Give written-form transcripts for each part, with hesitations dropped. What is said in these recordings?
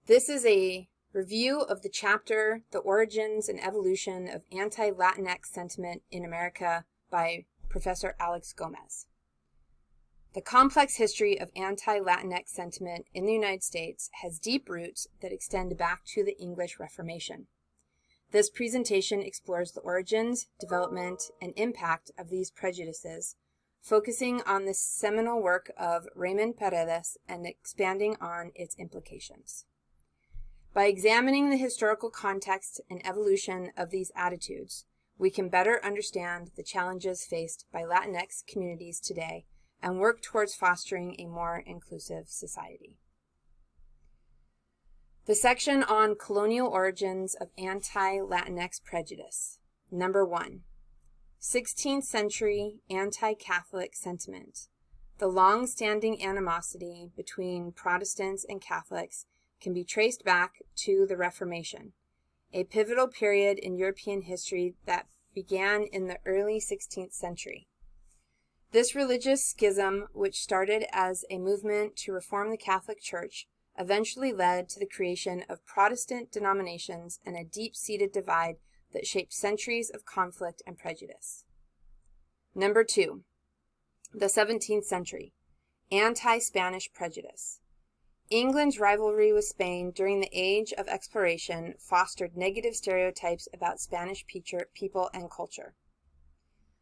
This is a review of the chapter, The Origins and Evolution of Anti-Latinx Sentiment in America by Professor Alex Gomez. The complex history of anti-Latinx sentiment in the United States has deep roots that extend back to the English Reformation. This presentation explores the origins, development, and impact of these prejudices, focusing on the seminal work of Raymond Paredes and expanding on its implications. By examining the historical context and evolution of these attitudes, we can better understand the challenges faced by Latinx communities today and work towards fostering a more inclusive society. The section on colonial origins of anti-Latinx prejudice. Number 1. 16th century anti-Catholic sentiment. The long-standing animosity between Protestants and Catholics can be traced back to the Reformation, a pivotal period in European history that began in the early 16th century. This religious schism, which started as a movement to reform the Catholic Church, eventually led to the creation of Protestant denominations and a deep-seated divide that shaped centuries of conflict and prejudice. Number 2, the 17th century, anti-Spanish prejudice. England's rivalry with Spain during the Age of Exploration fostered negative stereotypes about Spanish people and culture.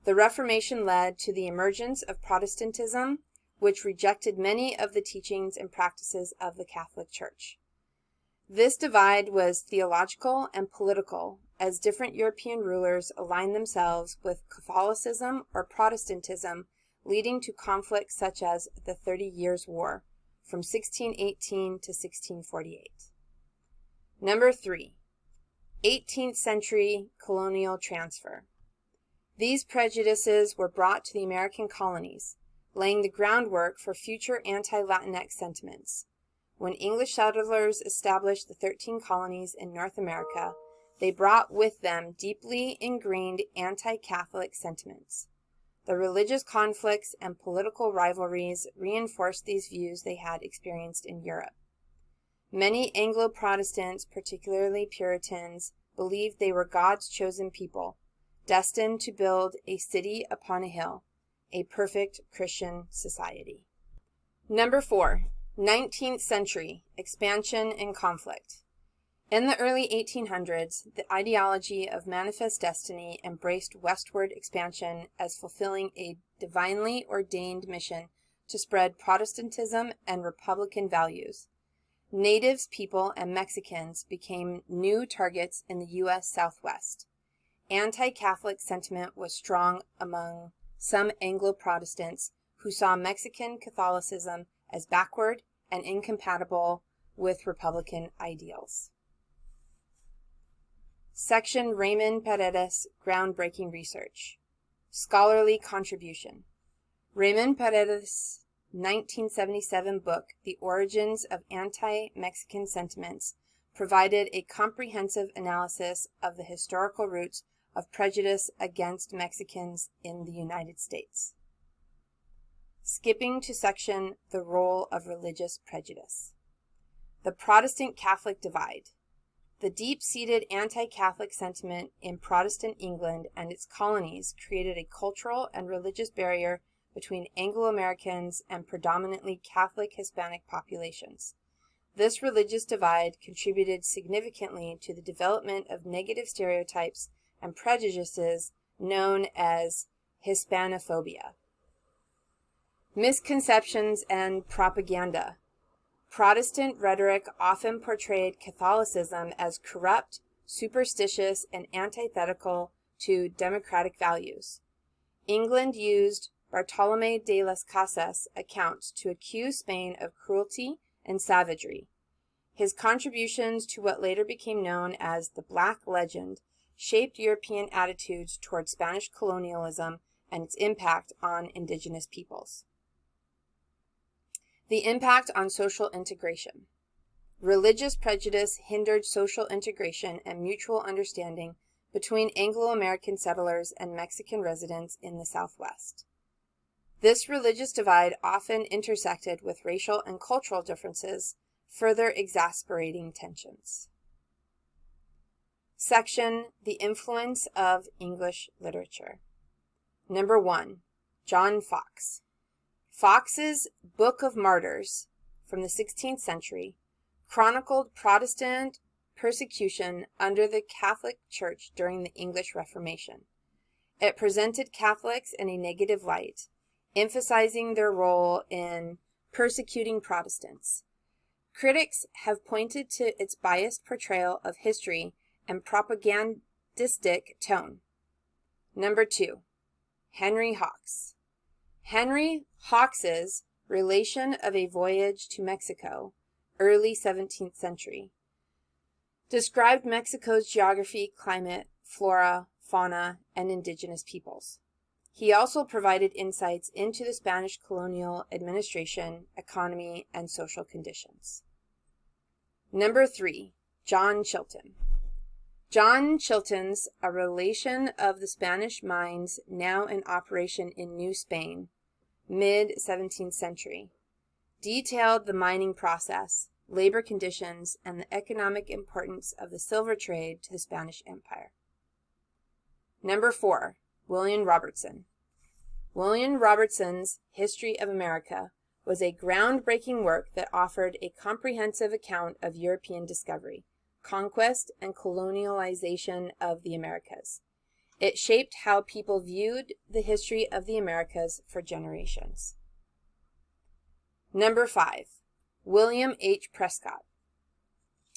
The Reformation led to the emergence of Protestantism, which rejected many of the teachings and practices of the Catholic Church. This divide was theological and political, as different European rulers aligned themselves with Catholicism or Protestantism, leading to conflicts such as the 30 Years' War, from 1618 to 1648. Number 3, 18th century colonial transfer. These prejudices were brought to the American colonies, laying the groundwork for future anti-Latinx sentiments. When English settlers established the 13 colonies in North America, they brought with them deeply ingrained anti-Catholic sentiments. The religious conflicts and political rivalries reinforced these views they had experienced in Europe. Many Anglo-Protestants, particularly Puritans, believed they were God's chosen people, destined to build a city upon a hill, a perfect Christian society. Number 4, 19th century expansion and conflict. In the early 1800s, the ideology of manifest destiny embraced westward expansion as fulfilling a divinely ordained mission to spread Protestantism and Republican values. Natives people and Mexicans became new targets in the U.S. Southwest. Anti-Catholic sentiment was strong among some Anglo-Protestants who saw Mexican Catholicism as backward and incompatible with Republican ideals. Section Raymond Paredes Groundbreaking Research. Scholarly Contribution. Raymond Paredes' 1977 book, The Origins of Anti-Mexican Sentiments, provided a comprehensive analysis of the historical roots of prejudice against Mexicans in the United States. Skipping to section The Role of Religious Prejudice. The Protestant-Catholic Divide. The deep-seated anti-Catholic sentiment in Protestant England and its colonies created a cultural and religious barrier between Anglo-Americans and predominantly Catholic Hispanic populations. This religious divide contributed significantly to the development of negative stereotypes and prejudices known as Hispanophobia. Misconceptions and propaganda. Protestant rhetoric often portrayed Catholicism as corrupt, superstitious, and antithetical to democratic values. England used Bartolomé de las Casas' accounts to accuse Spain of cruelty and savagery. His contributions to what later became known as the Black Legend shaped European attitudes toward Spanish colonialism and its impact on indigenous peoples. The impact on social integration. Religious prejudice hindered social integration and mutual understanding between Anglo-American settlers and Mexican residents in the Southwest. This religious divide often intersected with racial and cultural differences, further exasperating tensions. Section: The Influence of English Literature. Number 1. John Foxe. Foxe's Book of Martyrs from the 16th century chronicled Protestant persecution under the Catholic Church during the English Reformation. It presented Catholics in a negative light, emphasizing their role in persecuting Protestants. Critics have pointed to its biased portrayal of history and propagandistic tone. Number 2. Henry Hawks. Henry Hawks's Relation of a Voyage to Mexico, early 17th century, described Mexico's geography, climate, flora, fauna, and indigenous peoples. He also provided insights into the Spanish colonial administration, economy, and social conditions. Number 3. John Chilton. John Chilton's A Relation of the Spanish Mines Now in Operation in New Spain, mid-17th century, detailed the mining process, labor conditions, and the economic importance of the silver trade to the Spanish Empire. Number 4. William Robertson. William Robertson's History of America was a groundbreaking work that offered a comprehensive account of European discovery, conquest, and colonialization of the Americas. It shaped how people viewed the history of the Americas for generations. Number 5. William H. Prescott.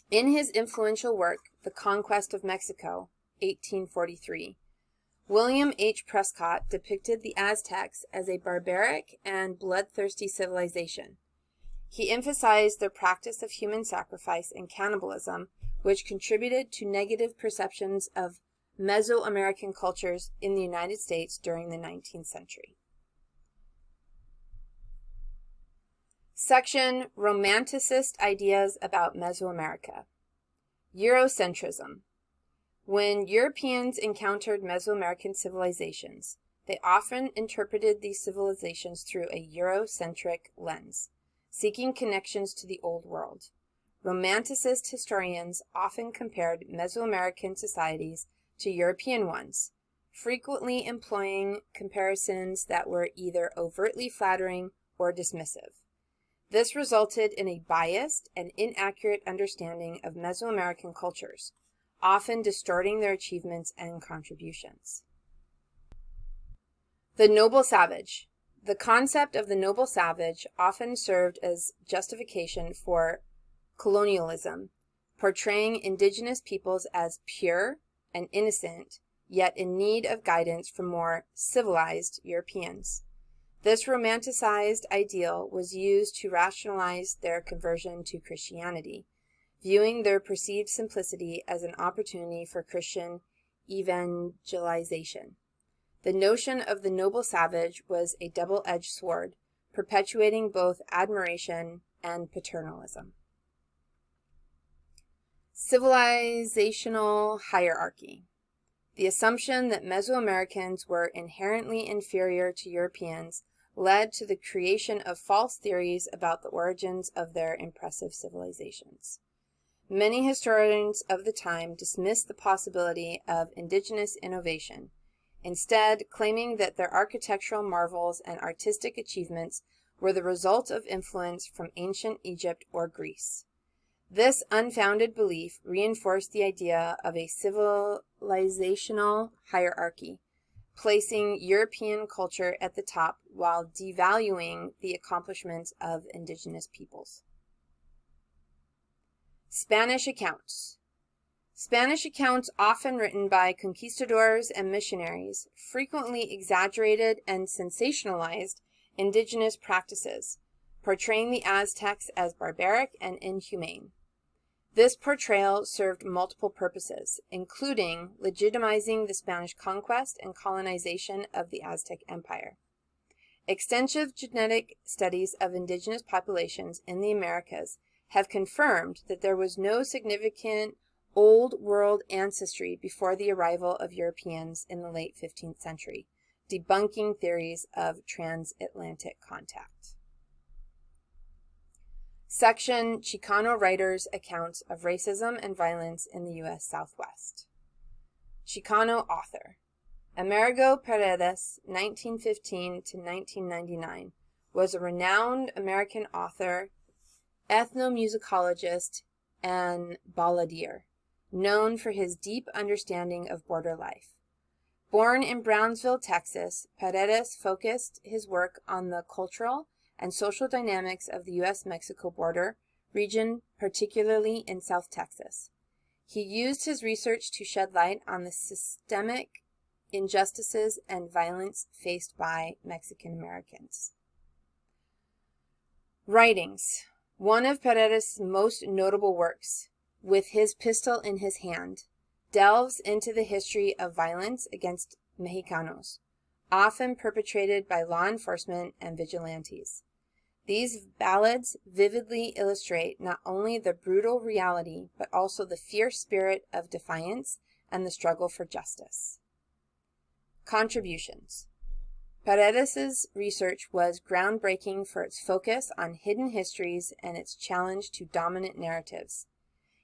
In his influential work, The Conquest of Mexico, 1843, William H. Prescott depicted the Aztecs as a barbaric and bloodthirsty civilization. He emphasized their practice of human sacrifice and cannibalism, which contributed to negative perceptions of Mesoamerican cultures in the United States during the 19th century. Section: Romanticist Ideas about Mesoamerica. Eurocentrism. When Europeans encountered Mesoamerican civilizations, they often interpreted these civilizations through a Eurocentric lens, seeking connections to the Old World. Romanticist historians often compared Mesoamerican societies to European ones, frequently employing comparisons that were either overtly flattering or dismissive. This resulted in a biased and inaccurate understanding of Mesoamerican cultures, often distorting their achievements and contributions. The noble savage. The concept of the noble savage often served as justification for colonialism, portraying indigenous peoples as pure and innocent, yet in need of guidance from more civilized Europeans. This romanticized ideal was used to rationalize their conversion to Christianity, viewing their perceived simplicity as an opportunity for Christian evangelization. The notion of the noble savage was a double-edged sword, perpetuating both admiration and paternalism. Civilizational hierarchy. The assumption that Mesoamericans were inherently inferior to Europeans led to the creation of false theories about the origins of their impressive civilizations. Many historians of the time dismissed the possibility of indigenous innovation, instead claiming that their architectural marvels and artistic achievements were the result of influence from ancient Egypt or Greece. This unfounded belief reinforced the idea of a civilizational hierarchy, placing European culture at the top while devaluing the accomplishments of indigenous peoples. Spanish accounts. Spanish accounts, often written by conquistadors and missionaries, frequently exaggerated and sensationalized indigenous practices, portraying the Aztecs as barbaric and inhumane. This portrayal served multiple purposes, including legitimizing the Spanish conquest and colonization of the Aztec Empire. Extensive genetic studies of indigenous populations in the Americas have confirmed that there was no significant Old World ancestry before the arrival of Europeans in the late 15th century, debunking theories of transatlantic contact. Section Chicano Writers' Accounts of Racism and Violence in the U.S. Southwest. Chicano author. Amerigo Paredes, 1915 to 1999, was a renowned American author, ethnomusicologist, and balladeer, known for his deep understanding of border life. Born in Brownsville, Texas, Paredes focused his work on the cultural and social dynamics of the U.S.-Mexico border region, particularly in South Texas. He used his research to shed light on the systemic injustices and violence faced by Mexican Americans. Writings. One of Paredes' most notable works, With His Pistol in His Hand, delves into the history of violence against Mexicanos, often perpetrated by law enforcement and vigilantes. These ballads vividly illustrate not only the brutal reality, but also the fierce spirit of defiance and the struggle for justice. Contributions. Paredes' research was groundbreaking for its focus on hidden histories and its challenge to dominant narratives.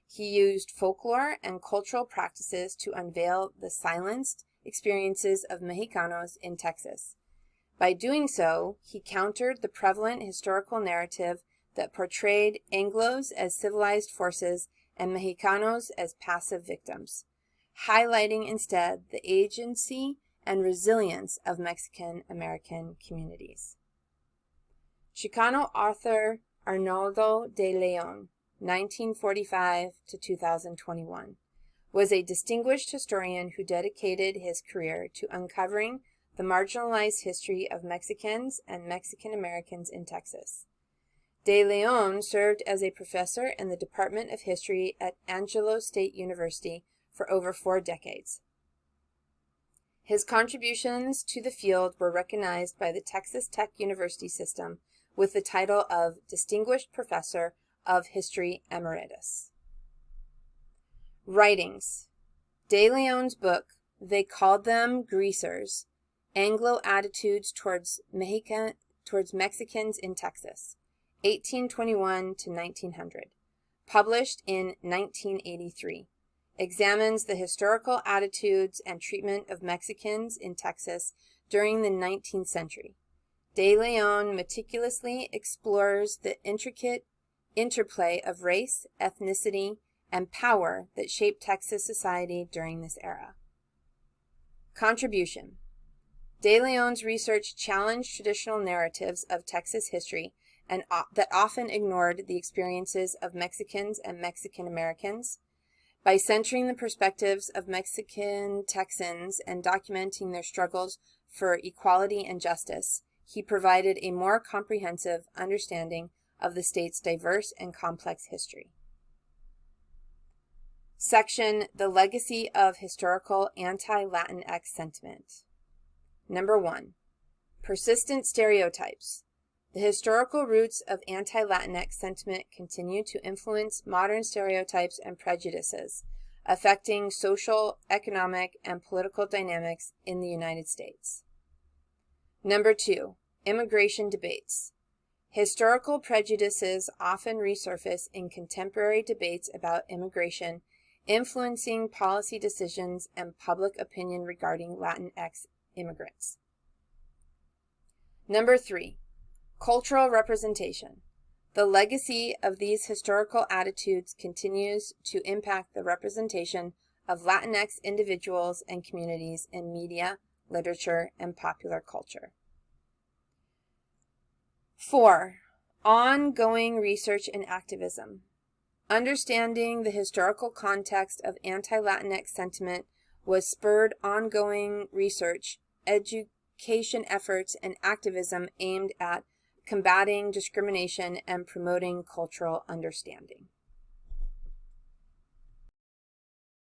He used folklore and cultural practices to unveil the silenced experiences of Mexicanos in Texas. By doing so, he countered the prevalent historical narrative that portrayed Anglos as civilized forces and Mexicanos as passive victims, highlighting instead the agency and resilience of Mexican American communities. Chicano author Arnoldo de Leon, 1945 to 2021, was a distinguished historian who dedicated his career to uncovering the marginalized history of Mexicans and Mexican Americans in Texas. De Leon served as a professor in the Department of History at Angelo State University for over 4 decades. His contributions to the field were recognized by the Texas Tech University system with the title of Distinguished Professor of History Emeritus. Writings. De Leon's book, They Called Them Greasers, Anglo Attitudes towards Mexicans in Texas, 1821 to 1900, published in 1983, examines the historical attitudes and treatment of Mexicans in Texas during the 19th century. De Leon meticulously explores the intricate interplay of race, ethnicity, and power that shaped Texas society during this era. Contribution. De Leon's research challenged traditional narratives of Texas history and that often ignored the experiences of Mexicans and Mexican Americans. By centering the perspectives of Mexican Texans and documenting their struggles for equality and justice, he provided a more comprehensive understanding of the state's diverse and complex history. Section The Legacy of Historical Anti-Latinx Sentiment. Number 1. Persistent stereotypes. The historical roots of anti-Latinx sentiment continue to influence modern stereotypes and prejudices, affecting social, economic, and political dynamics in the United States. Number 2. Immigration debates. Historical prejudices often resurface in contemporary debates about immigration, influencing policy decisions and public opinion regarding Latinx immigrants. Number 3. Cultural representation. The legacy of these historical attitudes continues to impact the representation of Latinx individuals and communities in media, literature, and popular culture. 4. Ongoing research and activism. Understanding the historical context of anti-Latinx sentiment was spurred ongoing research, education efforts, and activism aimed at combating discrimination and promoting cultural understanding.